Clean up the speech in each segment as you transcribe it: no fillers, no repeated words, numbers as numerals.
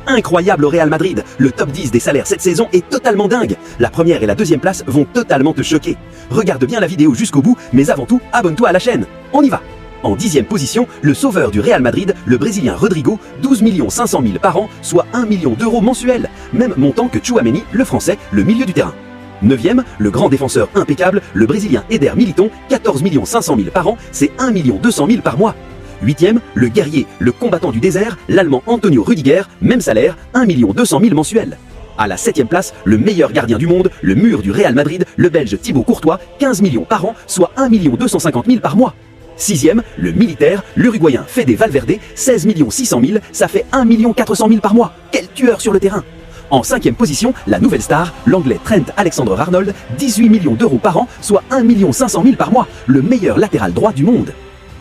incroyable au Real Madrid. Le top 10 des salaires cette saison est totalement dingue. La première et la deuxième place vont totalement te choquer. Regarde bien la vidéo jusqu'au bout, mais avant tout, abonne-toi à la chaîne. On y va. En 10e position, le sauveur du Real Madrid, le Brésilien Rodrigo, 12 500 000 par an, soit 1 million d'euros mensuels. Même montant que Tchouaméni, le Français, le milieu du terrain. 9e, le grand défenseur impeccable, le Brésilien Éder Militão, 14 500 000 par an, c'est 1 200 000 par mois. 8e, le guerrier, le combattant du désert, l'Allemand Antonio Rüdiger, même salaire, 1 200 000 mensuels. À la 7e place, le meilleur gardien du monde, le mur du Real Madrid, le Belge Thibaut Courtois, 15 millions par an, soit 1 250 000 par mois. 6e, le militaire, l'Uruguayen Fede Valverde, 16 600 000, ça fait 1 400 000 par mois. Quel tueur sur le terrain! En 5e position, la nouvelle star, l'anglais Trent Alexander-Arnold, 18 millions d'euros par an, soit 1 500 000 par mois, le meilleur latéral droit du monde.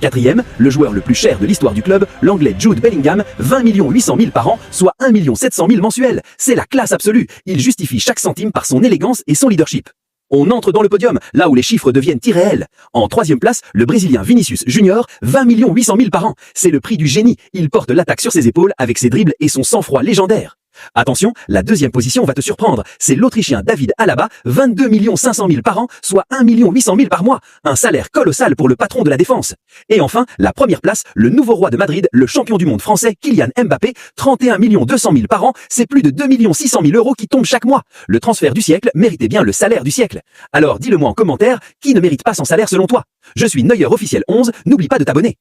4e, le joueur le plus cher de l'histoire du club, l'anglais Jude Bellingham, 20 800 000 par an, soit 1 700 000 mensuels. C'est la classe absolue. Il justifie chaque centime par son élégance et son leadership. On entre dans le podium, là où les chiffres deviennent irréels. En 3e place, le Brésilien Vinicius Junior, 20 800 000 par an. C'est le prix du génie. Il porte l'attaque sur ses épaules avec ses dribbles et son sang-froid légendaire. Attention, la 2e position va te surprendre. C'est l'Autrichien David Alaba, 22 500 000 par an, soit 1 800 000 par mois. Un salaire colossal pour le patron de la défense. Et enfin, la première place, le nouveau roi de Madrid, le champion du monde français Kylian Mbappé, 31 200 000 par an, c'est plus de 2 600 000 euros qui tombent chaque mois. Le transfert du siècle méritait bien le salaire du siècle. Alors dis-le moi en commentaire, qui ne mérite pas son salaire selon toi? Je suis Neuer officiel 11, n'oublie pas de t'abonner.